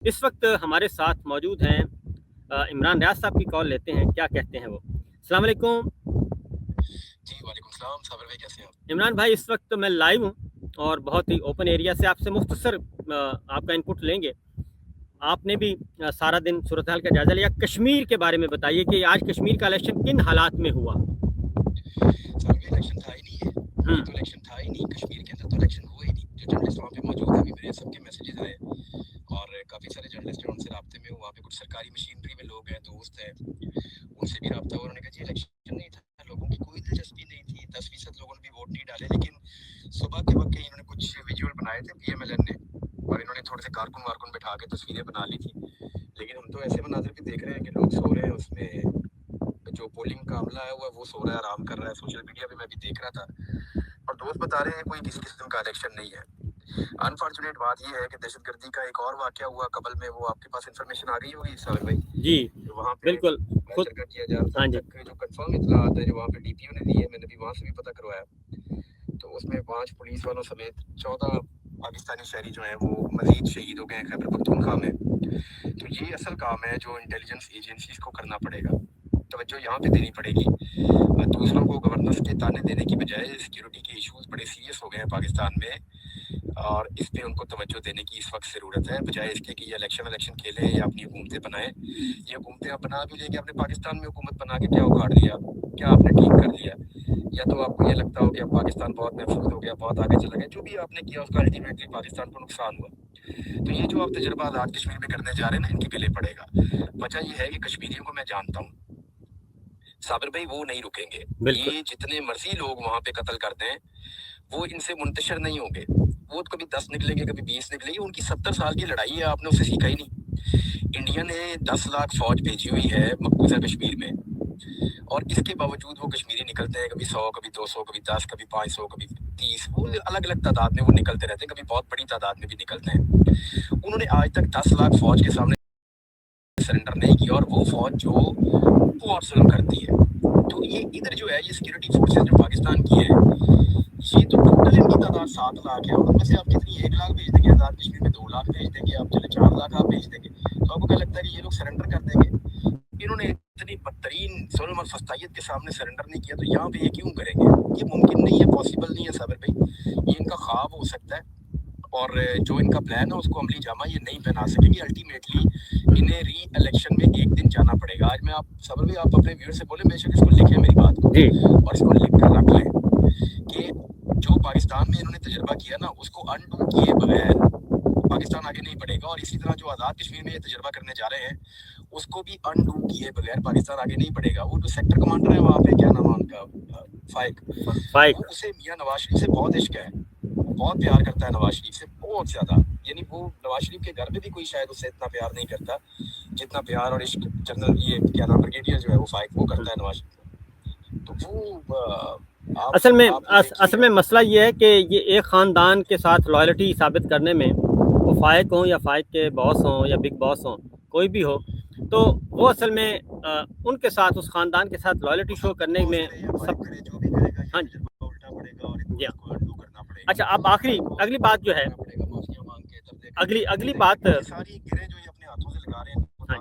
इस वक्त हमारे साथ मौजूद हैं इमरान रियाज साहब की कॉल लेते हैं, क्या कहते हैं वो। अस्सलाम वालेकुम। जी वालेकुम सलाम। साबिर भाई कैसे हैं आप? इमरान भाई, इस वक्त मैं लाइव हूँ और बहुत ही ओपन एरिया से आपसे मुख्तसर आपका इनपुट लेंगे। आपने भी सारा दिन सूरत हाल का जायजा लिया। कश्मीर के बारे में बताइए कि आज कश्मीर का इलेक्शन किन हालात में हुआ। साबिर भाई इलेक्शन था ही नहीं है। ये तो इलेक्शन था ही नहीं, कश्मीर के अंदर तो इलेक्शन हुआ ही नहीं। जो जर्नलिस्ट वहाँ पे मौजूद है, अभी मेरे सबके मैसेजेस आए और काफ़ी सारे जर्नलिस्ट हैं, उनसे राब्ते में हूँ। वहाँ पे कुछ सरकारी मशीनरी में लोग हैं, दोस्त हैं, उनसे भी राब्ता हुआ। उन्होंने कहा जी इलेक्शन नहीं था, लोगों की कोई दिलचस्पी नहीं थी, 10% लोगों ने भी वोट नहीं डाले। लेकिन सुबह के वक्त इन्होंने कुछ विजुअल बनाए थे PMLN ने, और इन्होंने थोड़े से कारकुन वारकुन बैठा के तस्वीरें बना ली थी। लेकिन हम तो ऐसे मनाजिर भी देख रहे हैं कि लोग सो रहे हैं, उसमें जो पोलिंग का अमला है वो सो रहा है, आराम कर रहा है। सोशल मीडिया पे मैं भी देख रहा था और दोस्त बता रहे हैं कोई किसी किस्म का इलेक्शन नहीं है। अनफॉर्चुनेट बात यह है कि दहशतगर्दी का एक और वाकया हुआ कबल में, वो आपके पास इंफॉर्मेशन आ गई होगी साबिर भाई जी वहाँ पे बिल्कुल खुद चर्चा किया जा रहा था। हाँ जी, तक जो कंफर्म इतलात है जो वहाँ पे DPO ने दी है, मैंने भी वहाँ से भी पता करवाया, तो उसमें 5 पुलिस वालों समेत 14 पाकिस्तानी शहरी जो हैं वो मजीद शहीद हो गए खैबर पख्तूनख्वा में। तो ये असल काम है जो इंटेलिजेंस एजेंसीज को करना पड़ेगा, तवज्जो यहाँ पे देनी पड़ेगी। दूसरों को गवर्नेंस के ताने देने की बजाय सिक्योरिटी के इश्यूज बड़े सीरियस हो गए हैं पाकिस्तान में, और इस पे उनको तवज्जो देने की इस वक्त ज़रूरत है, बजाय इसके कि ये इलेक्शन खेलें या अपनी हुकूमतें बनाएं। ये हुकूमतें आप बना भी लेंगे, आपने पाकिस्तान में हुकूमत बना के क्या उखाड़ दिया, क्या आपने ठीक कर लिया? या तो आपको ये लगता हो कि अब पाकिस्तान बहुत महफूज हो गया, बहुत आगे चला गया, जो भी आपने किया उसका अल्टीमेटली पाकिस्तान को नुकसान हुआ। तो ये जो आप तजर्बा आज़ाद कश्मीर में करने जा रहे हैं ना, इनके गले पड़ेगा। वजह यह है कि कश्मीरियों को मैं जानता हूँ साबिर भाई, वो नहीं रुकेंगे। बिल्कुल ये जितने मर्जी लोग वहाँ पे कत्ल करते हैं वो इनसे मुंतशिर नहीं होंगे। वो तो कभी 10 निकलेंगे, कभी 20 निकलेंगे। उनकी 70 साल की लड़ाई है, आपने उससे सीखा ही नहीं। इंडिया ने 10 लाख फौज भेजी हुई है मकबूजा कश्मीर में, और इसके बावजूद वो कश्मीरी निकलते हैं, कभी 100, कभी 200, कभी 10, कभी 500, कभी 30, वो अलग अलग तादाद में वो निकलते रहते हैं, कभी बहुत बड़ी तादाद में भी निकलते हैं। उन्होंने आज तक 10 लाख फौज के सामने सरेंडर नहीं किया, और वो फौज जो वो और जुल्म करती है। तो ये इधर जो है, ये सिक्योरिटी फोर्सेस जो पाकिस्तान की है, ये तो टोटल इनकी तादाद 7 लाख है, और उनमें से आप कितनी 1 लाख भेज देंगे आज़ाद कश्मीर में, 2 लाख भेज देंगे आप, चले 4 लाख आप भेज देंगे, तो आपको क्या लगता है कि ये लोग सरेंडर कर देंगे? इन्होंने इतनी बदतरीन जुल्म और फस्तायत के सामने सरेंडर नहीं किया, तो यहाँ पे ये क्यों करेंगे? ये मुमकिन नहीं है, पॉसिबल नहीं है साबिर भाई। ये इनका ख्वाब हो सकता है, और जो इनका प्लान है उसको अमली जामा ये नहीं पहना सकेंगे। अल्टीमेटली इन्हें री इलेक्शन में एक दिन जाना पड़ेगा। आज मैं आप साबिर भाई, आप अपने व्यूअर से बोले, बेशक इसको लिखें मेरी बात को, जी और इसको लिख कर रख लें कि जो पाकिस्तान में इन्होंने तजर्बा किया ना, उसको अनडू किए बगैर पाकिस्तान आगे नहीं बढ़ेगा। और इसी तरह जो आज़ाद कश्मीर में ये तजर्बा करने जा रहे हैं, उसको भी अनडू किए बगैर पाकिस्तान आगे नहीं बढ़ेगा। वो जो सेक्टर कमांडर है वहाँ पे, क्या नाम है उनका, फाइक, फाइक उसे मियाँ नवाज शरीफ से बहुत इश्क है, वो बहुत प्यार करता है नवाज शरीफ से, बहुत ज़्यादा। यानी वो नवाज शरीफ के घर में भी कोई शायद उससे इतना प्यार नहीं करता जितना प्यार और इश्क जनरल ये क्या नाम ब्रिगेडियर जो है वो फाइक, वो करता है नवाज शरीफ। तो वो असल में मसला ये है कि ये एक ख़ानदान के साथ लॉयल्टी साबित करने में, वो फाइक हों या फाइक के बॉस हों या बिग बॉस हों, कोई भी हो, तो वो असल में उनके साथ, उस ख़ानदान के साथ लॉयल्टी शो करने में सब जो भी करेगा हाँ ये तजर्बा उल्टा पड़ेगा और जी हाँ। इसको अनडू करना पड़ेगा। अच्छा, अब अगली बात जो है, माफिया मांग के तब देखा अगली बात ये सारी गिरें जो ये अपने हाथों से लगा रहे हैं, हाँ,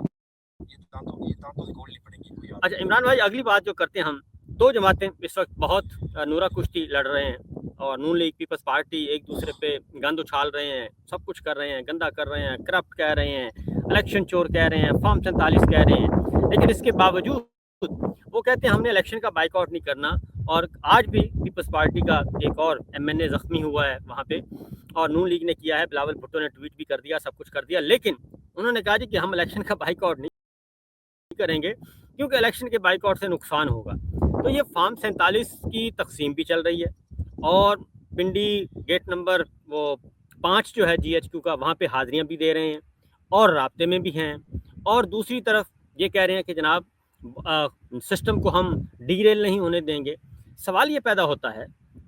ये दांतों से खोलनी पड़ेगी कोई अच्छा इमरान भाई, अगली बात जो करते हैं हम, दो जमातें इस वक्त बहुत नूरा कुश्ती लड़ रहे हैं, और नून लीग पीपल्स पार्टी एक दूसरे पे गंद उछाल रहे हैं, सब कुछ कर रहे हैं, गंदा कर रहे हैं, करप्ट कह रहे हैं, इलेक्शन चोर कह रहे हैं, फॉर्म 47 कह रहे हैं। लेकिन इसके बावजूद वो कहते हैं हमने इलेक्शन का बाइकआउट नहीं करना। और आज भी पीपल्स पार्टी का एक और MNA ज़ख्मी हुआ है वहाँ पे, और नून लीग ने किया है, बिलावल भुट्टो ने ट्वीट भी कर दिया, सब कुछ कर दिया, लेकिन उन्होंने कहा जी कि हम इलेक्शन का बाइकआउट नहीं करेंगे क्योंकि इलेक्शन के बाइकआउट से नुकसान होगा। तो ये फॉर्म 47 की तकसीम भी चल रही है, और पिंडी गेट नंबर वो 5 जो है GHQ का, वहाँ पे हाजिरियाँ भी दे रहे हैं और राब्ते में भी हैं, और दूसरी तरफ ये कह रहे हैं कि जनाब सिस्टम को हम डीरेल नहीं होने देंगे। सवाल ये पैदा होता है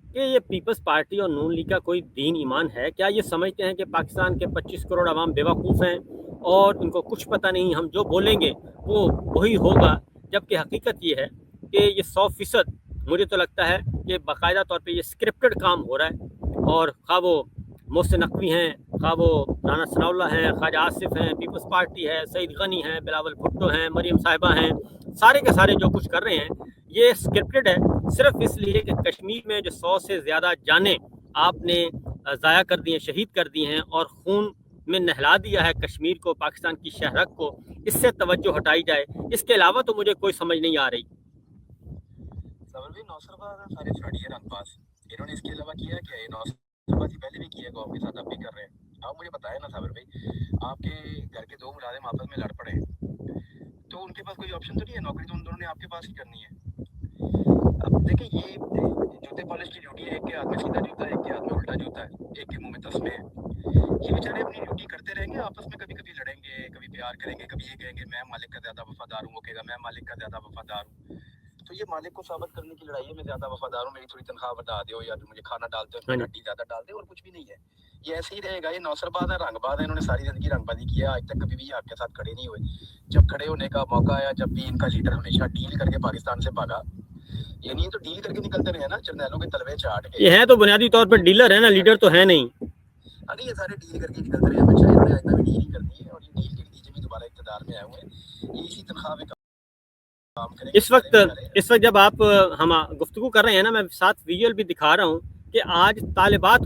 कि ये पीपल्स पार्टी और नून लीग का कोई दीन ईमान है क्या? ये समझते हैं कि पाकिस्तान के 25 करोड़ आवाम बेवकूफ़ हैं और उनको कुछ पता नहीं, हम जो बोलेंगे वो वही होगा, जबकि हकीकत ये है कि ये 100% मुझे तो लगता है कि बाकायदा तौर पे ये स्क्रिप्टेड काम हो रहा है। और खा वो मोहसिन नकवी हैं, خواہ وہ رانا ثناء اللہ ہیں، خواجہ آصف ہیں، پیپلز پارٹی ہے، سعید غنی ہیں، بلاول بھٹو ہیں، مریم صاحبہ ہیں، سارے کے سارے جو کچھ کر رہے ہیں یہ اسکرپٹڈ ہے، صرف اس لیے کہ کشمیر میں جو 100 سے زیادہ جانیں آپ نے ضائع کر دی ہیں، شہید کر دی ہیں اور خون میں نہلا دیا ہے کشمیر کو، پاکستان کی شہرک کو، اس سے توجہ ہٹائی جائے، اس کے علاوہ تو مجھے کوئی سمجھ نہیں آ رہی۔ نوسر سارے فراڈی ہے رنگ باز، انہوں نے اس کے علاوہ کیا کیا ہے؟ نوسر بازی پہلے بھی کیا قوم کے ساتھ، اب بھی کر رہے ہیں۔ آپ مجھے بتائیں نا صابر بھائی، آپ کے گھر کے 2 ملازم آپس میں لڑ پڑے ہیں تو ان کے پاس کوئی آپشن تو نہیں ہے، نوکری تو ان دونوں نے آپ کے پاس ہی کرنی ہے۔ اب دیکھیں یہ جوتے پالش کی ڈیوٹی ہے، ایک کے ہاتھ میں سیدھا جوتا ہے، ایک کے ہاتھ میں الٹا جوتا ہے، ایک کے منہ میں تسمے ہیں۔ یہ بیچارے اپنی ڈیوٹی کرتے رہیں گے، آپس میں کبھی کبھی لڑیں گے، کبھی پیار کریں گے، کبھی یہ کہیں گے میں مالک کا زیادہ وفادار ہوں، وہ کہے گا میں مالک کا زیادہ وفادار ہوں۔ تو یہ مالک کو ثابت کرنے کی لڑائی ہے، میں زیادہ وفادار ہوں، میری تھوڑی تنخواہ بتا دو یا مجھے کھانا ڈال دو، میں ہڈی زیادہ ڈال دے، اور کچھ بھی نہیں ہے۔ یہ ایسے ہی رہے گا، یہ نوسر باز ہے، رنگ باز ہے، انہوں نے ساری زندگی رنگ بازی کیا، آج تک کبھی بھی آپ کے ساتھ کھڑے نہیں ہوئے۔ جب کھڑے ہونے کا موقع آیا، جب بھی ان کا لیڈر ہمیشہ ڈیل کر کے پاکستان سے بھاگا، یہ نہیں تو ڈیل کر کے نکلتے رہے نا، جرنیلوں کے تلوے چاٹ کے۔ یہ ہیں تو بنیادی طور پر ڈیلر ہے نا، لیڈر تو ہے نہیں۔ ارے یہ سارے ڈیل کر کے نکلتے رہے، ہمیشہ انہوں نے آج تک ڈیل ہی کرنی ہے، اور یہ ڈیل کے نتیجے میں دوبارہ اقتدار میں آئے ہوئے ہیں۔ یہ اسی تنخواہ میں کام کریں گے اس وقت جب آپ ہم گفتگو کر رہے ہیں نا، میں ساتھ ویژول بھی دکھا رہا ہوں کہ آج طالبات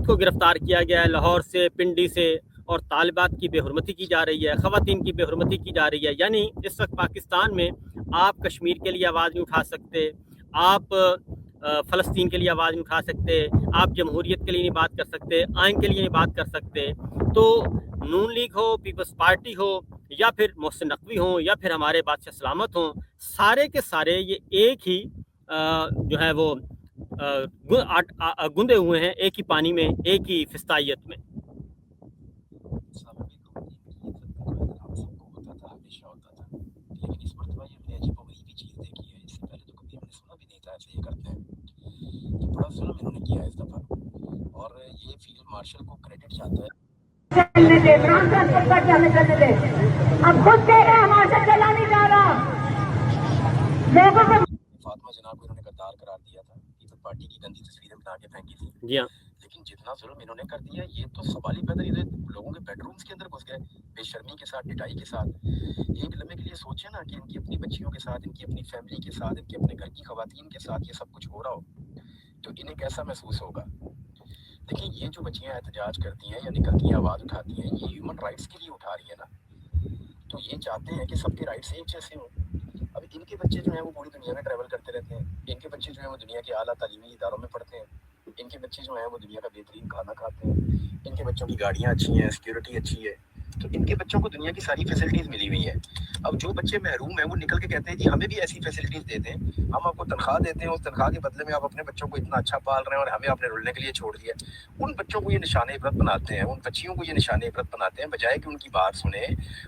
کو گرفتار کیا گیا ہے لاہور سے، پنڈی سے، اور طالبات کی بے حرمتی کی جا رہی ہے، خواتین کی بے حرمتی کی جا رہی ہے۔ یعنی اس وقت پاکستان میں آپ کشمیر کے لیے آواز نہیں اٹھا سکتے، آپ فلسطین کے لیے آواز نہیں اٹھا سکتے، آپ جمہوریت کے لیے نہیں بات کر سکتے، آئین کے لیے نہیں بات کر سکتے۔ تو نون لیگ ہو، پیپلز پارٹی ہو، یا پھر محسن نقوی ہوں، یا پھر ہمارے بادشاہ سلامت ہوں، سارے کے سارے یہ ایک ہی جو ہے وہ گندے ہوئے ہیں، ایک ہی پانی میں، ایک ہی فستائیت میں۔ اور یہ فیلڈ مارشل کو کریڈٹ جاتا ہے۔ اب خود کہہ رہے ہمارے سے چلا نہیں جا رہا، لوگوں کو فاطمہ جناب کو انہوں نے غدار قرار دیا تھا، پیپل پارٹی کی گندی تصویریں بنا کے پھینکی تھی۔ جی ہاں، لیکن جتنا ظلم انہوں نے کر دیا، یہ تو سوال ہی پیدا، یہ لوگوں کے بیڈ رومز کے اندر گھس گئے بے شرمی کے ساتھ، ڈٹائی کے ساتھ۔ ایک لمحے کے لیے سوچیں نا کہ ان کی اپنی بچیوں کے ساتھ، ان کی اپنی فیملی کے ساتھ، ان کے اپنے گھر کی خواتین کے ساتھ یہ سب کچھ ہو رہا ہو تو انہیں کیسا محسوس ہوگا۔ دیکھیں یہ جو بچیاں احتجاج کرتی ہیں یا نکلتی ہیں آواز اٹھاتی ہیں، یہ ہیومن رائٹس کے لیے اٹھا رہی ہیں نا، تو یہ چاہتے ہیں کہ سب کے رائٹس ایک جیسے ہوں۔ اب ان کے بچے جو ہیں وہ پوری دنیا میں ٹریول کرتے رہتے ہیں، ان کے بچے جو ہیں وہ دنیا کے اعلیٰ تعلیمی اداروں میں پڑھتے ہیں، ان کے بچے جو ہیں وہ دنیا کا بہترین کھانا کھاتے ہیں، ان کے بچوں کی گاڑیاں اچھی ہیں، سیکیورٹی اچھی ہے، تو ان کے بچوں کو دنیا کی ساری فیسلٹیز ملی ہوئی ہیں۔ اب جو بچے محروم ہیں وہ نکل کے کہتے ہیں جی ہمیں بھی ایسی فیسلٹیز دے دیں، ہم آپ کو تنخواہ دیتے ہیں، اس تنخواہ کے بدلے میں آپ اپنے بچوں کو اتنا اچھا پال رہے ہیں اور ہمیں آپ نے رلنے کے لیے چھوڑ دیا۔ ان بچوں کو یہ نشان عبرت بناتے ہیں، ان بچیوں کو یہ نشان عبرت بناتے ہیں، بجائے کہ ان کی بات سنیں،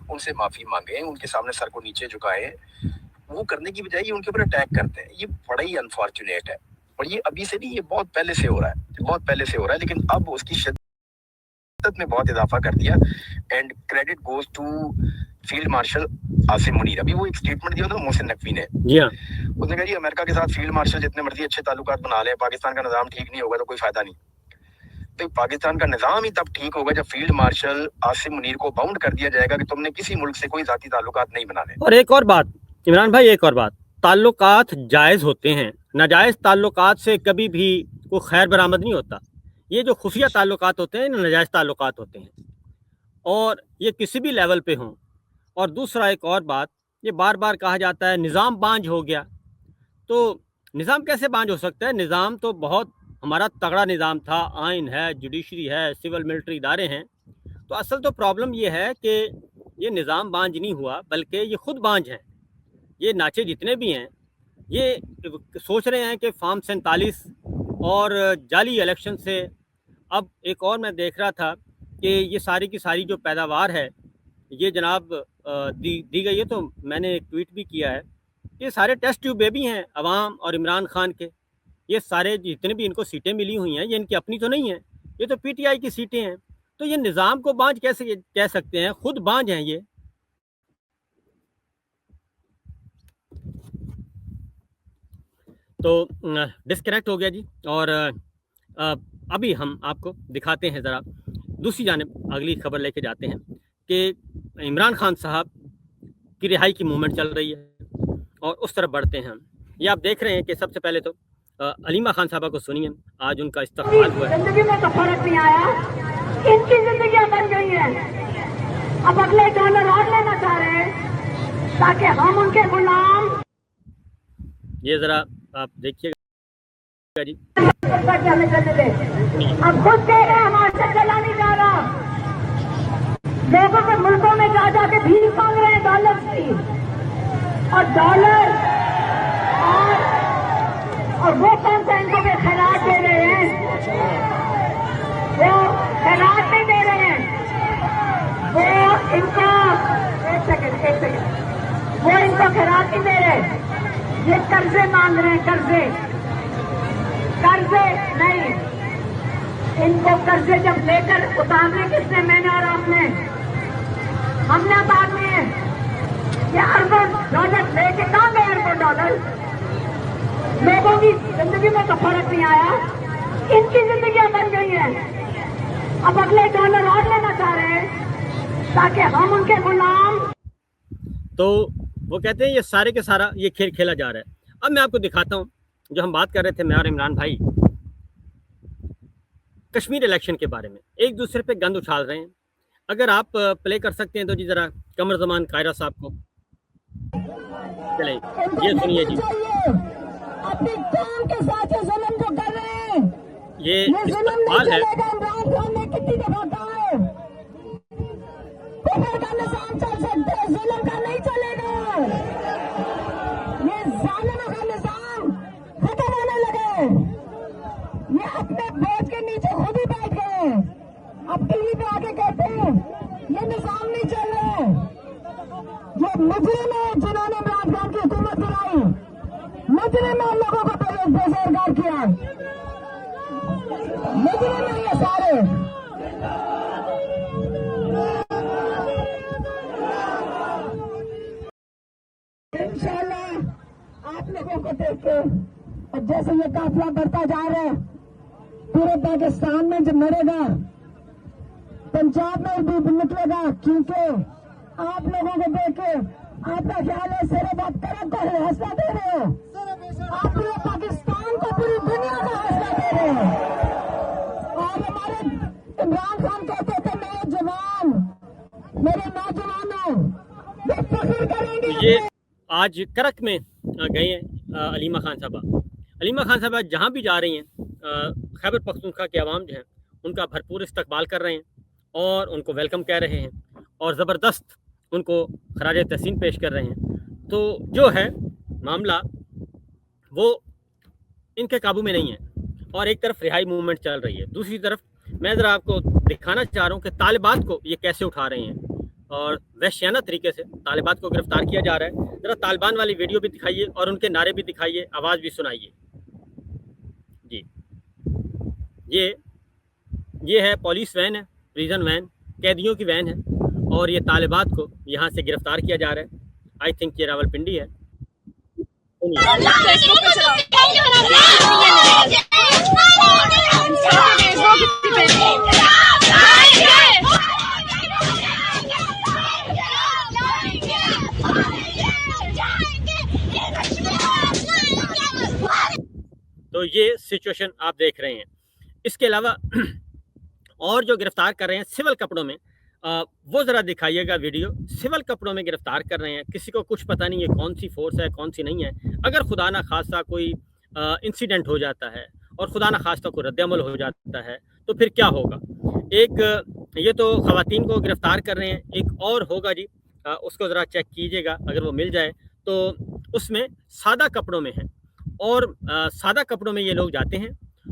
ان سے معافی مانگیں، ان کے سامنے سر کو نیچے جھکائیں، وہ کرنے کی بجائے یہ ان کے اوپر اٹیک کرتے ہیں۔ یہ بڑا ہی انفارچونیٹ ہے، اور یہ ابھی سے نہیں، یہ بہت پہلے سے ہو رہا ہے، بہت پہلے سے ہو رہا ہے، لیکن اب اس کی شدت میں بہت اضافہ کر دیا۔ And credit goes to field marshal Asim Munir. ابھی وہ ایک سٹیٹمنٹ دیا تھا محسن نقوی نے، جی ہاں، اس نے کہا جی امریکہ کے ساتھ فیلڈ مارشل جتنے مرضی اچھے تعلقات بنا لیں، پاکستان کا نظام ٹھیک نہیں ہوگا تو کوئی فائدہ نہیں۔ تو پاکستان کا نظام ہی تب ٹھیک ہوگا جب فیلڈ مارشل عاصم منیر کو باؤنڈ کر دیا جائے گا کہ تم نے کسی ملک سے کوئی ذاتی تعلقات نہیں بنانے۔ اور ایک اور بات عمران بھائی، ایک اور بات، تعلقات جائز ہوتے ہیں، ناجائز تعلقات سے کبھی بھی کوئی خیر برآمد نہیں ہوتا۔ یہ جو خفیہ تعلقات ہوتے ہیں ناجائز تعلقات ہوتے ہیں، اور یہ کسی بھی لیول پہ ہوں۔ اور دوسرا ایک اور بات، یہ بار بار کہا جاتا ہے نظام بانجھ ہو گیا، تو نظام کیسے بانجھ ہو سکتا ہے؟ نظام تو بہت ہمارا تگڑا نظام تھا، آئین ہے، جوڈیشری ہے، سول ملٹری ادارے ہیں۔ تو اصل تو پرابلم یہ ہے کہ یہ نظام بانجھ نہیں ہوا، بلکہ یہ خود بانجھ ہیں۔ یہ ناچے جتنے بھی ہیں یہ سوچ رہے ہیں کہ فارم 47 اور جعلی الیکشن سے، اب ایک اور میں دیکھ رہا تھا کہ یہ ساری کی ساری جو پیداوار ہے یہ جناب دی گئی ہے، تو میں نے ایک ٹویٹ بھی کیا ہے، یہ سارے ٹیسٹ ٹیوب بیبی ہیں عوام اور عمران خان کے۔ یہ سارے جتنے بھی ان کو سیٹیں ملی ہوئی ہیں یہ ان کی اپنی تو نہیں ہیں، یہ تو پی ٹی آئی کی سیٹیں ہیں۔ تو یہ نظام کو بانجھ کیسے کہہ سکتے ہیں؟ خود بانجھ ہیں یہ۔ تو ڈسکنیکٹ ہو گیا جی، اور अभी हम आपको दिखाते हैं ज़रा दूसरी जानिब अगली खबर लेके जाते हैं कि इमरान खान साहब की रिहाई की मूवमेंट चल रही है और उस तरफ बढ़ते हैं हम। ये आप देख रहे हैं कि सबसे पहले तो अलीमा खान साहबा को सुनिए, आज उनका इस्तक़बाल हुआ है। जिंदगी में तो फर्क नहीं आया, इनकी जिंदगियां बन गई हैं। अब अगले डॉलर और लेना चाह रहे हैं ताकि हम उनके गुलाम। ये ज़रा आप देखिएगा जी। अब खुद कह रहे हैं हमारे से चला नहीं जा रहा, लोगों के मुल्कों में जा जाके भीख मांग रहे हैं डॉलर की, और डॉलर और वो कौन सा इनको भी खैरात दे रहे हैं, वो खैरात नहीं दे रहे हैं, वो इनको एक सेकंड वो इनको खैरात नहीं दे रहे, ये कर्जे मांग रहे हैं, कर्जे नहीं, इनको कर्जे जब लेकर उतारने किसने, मैंने और आपने, हमने उतारने हैं। ये अरबों डॉलर लेके कहाँ गए अरबों डॉलर? लोगों की जिंदगी में तो फर्क नहीं आया, इनकी जिंदगियां बन गई हैं। अब अगले डॉलर और लेना चाह रहे हैं ताकि हम उनके गुलाम। तो वो कहते हैं ये सारे के सारा ये खेल खेला जा रहा है। अब मैं आपको दिखाता हूँ जो हम बात कर रहे थे मैं और इमरान भाई कश्मीर इलेक्शन के बारे में, एक दूसरे पे गंद उछाल रहे हैं। अगर आप प्ले कर सकते हैं तो जी ज़रा कमर ज़मान कायरा साहब को चले, ये सुनिए जी। अपनी कौम के साथ ये जुल्म जो कर रहे हैं, ये जुल्म नहीं इस्तेमाल है। चलेगा। इमरान खान ने कितनी दफा कहा है, कुफर का निजाम चल सकता है, जुल्म का नहीं चलेगा। ये जालिमों का निजाम खत्म होने लगे, ये अपने बोझ के नीचे खुद ही बैठ गए। अब टीवी पे आके कहते हैं ये निजाम नहीं चल रहा है। ये मुजरिम है जिन्होंने इमरान खान की हुकूमत गिराई, मुजरिम है, लोगों को बेरोजगार किया, मुजरिम है ये सारे। इंशाल्लाह आप लोगों को देख के और जैसे ये काफिला बढ़ता जा रहा है, पूरे पाकिस्तान में जब मरेगा, पंजाब में भी निकलेगा, क्योंकि आप लोगों को देख के आपका ख्याल है सिर्फ बात करब को हौसला दे रहे हो, आप पूरे पाकिस्तान को, पूरी दुनिया को हौसला दे रहे हो। और हमारे इमरान खान कहते थे मेरे जवान, मेरे नौजवानों, वे फख्र करेंगे। ये आज करक में गए हैं अलीमा खान साहबा। अलीमा खान साहबा जहाँ भी जा रही हैं खैबर पख्तूनख्वा के अवाम जो हैं उनका भरपूर इस्तकबाल कर रहे हैं और उनको वेलकम कह रहे हैं और ज़बरदस्त उनको खराज तहसीन पेश कर रहे हैं। तो जो है मामला वो इनके काबू में नहीं है और एक तरफ रिहाई मूवमेंट चल रही है, दूसरी तरफ मैं ज़रा आपको दिखाना चाह रहा हूँ कि तालिबात को ये कैसे उठा रहे हैं और वहशियाना तरीके से तालिबात को गिरफ्तार किया जा रहा है। ज़रा तालिबान वाली वीडियो भी दिखाइए और उनके नारे भी दिखाइए, आवाज़ भी सुनाइए जी। ये है पुलिस वैन है, प्रिजन वैन, कैदियों की वैन है और ये तालिबात को यहाँ से गिरफ्तार किया जा रहा है। आई थिंक ये रावलपिंडी है। तो ये सिचुएशन आप देख रहे हैं। इसके अलावा और जो गिरफ्तार कर रहे हैं सिविल कपड़ों में, वो ज़रा दिखाइएगा वीडियो। सिविल कपड़ों में गिरफ्तार कर रहे हैं, किसी को कुछ पता नहीं है कौन सी फोर्स है कौन सी नहीं है। अगर खुदा ना खास्ता कोई इंसिडेंट हो जाता है और खुदा ना खास्ता कोई रद्दअमल हो जाता है तो फिर क्या होगा। एक ये तो ख़वातीन को गिरफ्तार कर रहे हैं, एक और होगा जी, उसको ज़रा चेक कीजिएगा अगर वो मिल जाए तो। उसमें सादा कपड़ों में है और सादा कपड़ों में ये लोग जाते हैं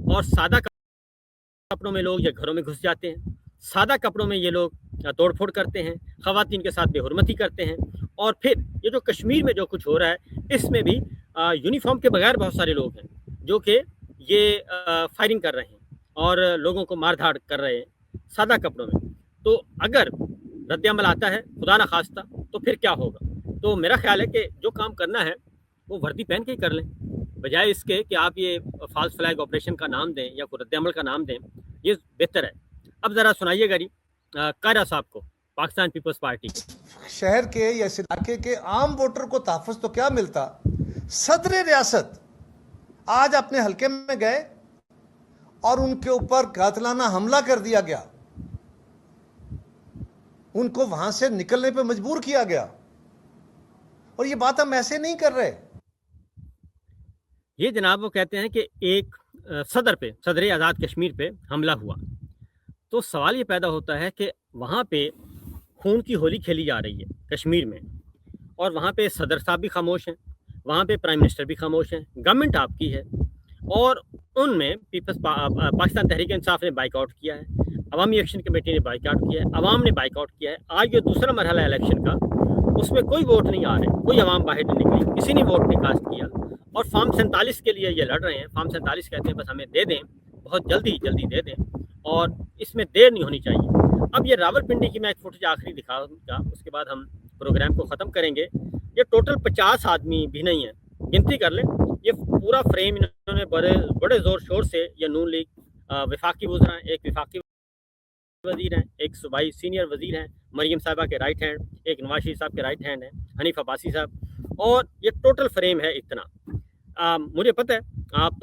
और सादा कपड़ों में लोग ये घरों में घुस जाते हैं, सादा कपड़ों में ये लोग तोड़फोड़ करते हैं, ख़वातीन के साथ बेहुरमती करते हैं। और फिर ये जो कश्मीर में जो कुछ हो रहा है इसमें भी यूनिफॉर्म के बगैर बहुत सारे लोग हैं जो कि ये फायरिंग कर रहे हैं और लोगों को मार धाड़ कर रहे हैं सादा कपड़ों में। तो अगर रद्दअमल आता है खुदा ना खास्ता तो फिर क्या होगा। तो मेरा ख्याल है कि जो काम करना है वो वर्दी पहन के ही कर लें। बजाय इसके कि आप ये फॉल्स फ्लैग ऑपरेशन का नाम दें या कोई रद्द-ए-अमल का नाम दें, ये बेहतर है। अब ज़रा सुनाइएगा जी कायरा साहब को, पाकिस्तान पीपल्स पार्टी। शहर के या इस इलाके के आम वोटर को तहफ़्फ़ुज़ तो क्या मिलता, सदर रियासत आज अपने हल्के में गए और उनके ऊपर कातिलाना हमला कर दिया गया, उनको वहां से निकलने पे मजबूर किया गया। और ये बात हम ऐसे नहीं कर रहे। ये जनाब वो कहते हैं कि एक सदर आज़ाद कश्मीर पे हमला हुआ, तो सवाल ये पैदा होता है कि वहाँ पे खून की होली खेली जा रही है कश्मीर में, और वहाँ पे सदर साहब भी खामोश हैं, वहाँ पे प्राइम मिनिस्टर भी खामोश हैं, गवर्नमेंट आपकी है, और उनमें पाकिस्तान तहरीक इंसाफ ने बाइकआउट किया है, अवामी एक्शन कमेटी ने बाइकआउट किया है, अवाम ने बाइकआउट किया है। आज जो दूसरा मरहला इलेक्शन का, उसमें कोई वोट नहीं आ रहे, कोई अवाम बाहर नहीं निकली, किसी ने वोट नहीं कास्ट किया, और फॉर्म 47 के लिए ये लड़ रहे हैं। फॉर्म 47 कहते हैं बस हमें दे दें, बहुत जल्दी दे दें, और इसमें देर नहीं होनी चाहिए। अब ये रावलपिंडी की मैं एक फुटेज आखिरी दिखाऊंगा, उसके बाद हम प्रोग्राम को ख़त्म करेंगे। ये टोटल 50 आदमी भी नहीं है, गिनती कर लें। ये पूरा फ्रेम इन्होंने बड़े ज़ोर शोर से, ये नून लीग वफाकी वज़रा, एक वफाकी वज़ीर हैं, एक सूबाई सीनियर वज़ीर हैं, मरीम साहिबा के राइट हैंड, एक नवाज शरीफ साहब के राइट हैंड हैं, हनीफ अब्बासी साहब, और ये टोटल फ्रेम है इतना। मुझे पता है आप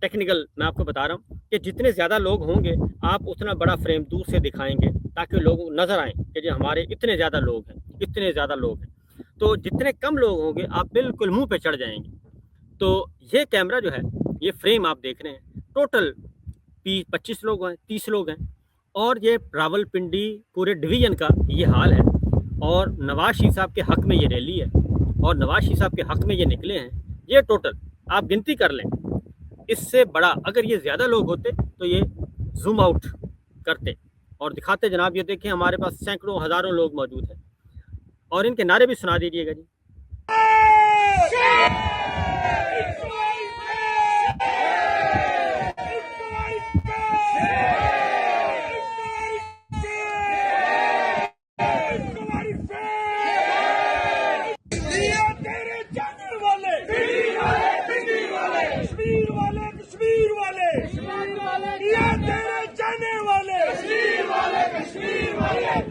टेक्निकल, मैं आपको बता रहा हूँ कि जितने ज़्यादा लोग होंगे आप उतना बड़ा फ्रेम दूर से दिखाएंगे ताकि लोग नज़र आएँ कि जो हमारे इतने ज़्यादा लोग हैं। तो जितने कम लोग होंगे आप बिल्कुल मुंह पे चढ़ जाएंगे। तो ये कैमरा जो है, ये फ्रेम आप देख रहे हैं, टोटल 25 लोग हैं, 30 लोग हैं, और ये रावलपिंडी पूरे डिवीज़न का ये हाल है। और नवाज शरीफ साहब के हक़ में ये रैली है, और नवाज शरीफ साहब के हक़ में ये निकले हैं। ये टोटल आप गिनती कर लें, इससे बड़ा अगर ये ज़्यादा लोग होते तो ये जूम आउट करते और दिखाते। जनाब ये देखें, हमारे पास सैकड़ों हज़ारों लोग मौजूद हैं, और इनके नारे भी सुना दीजिएगा जी।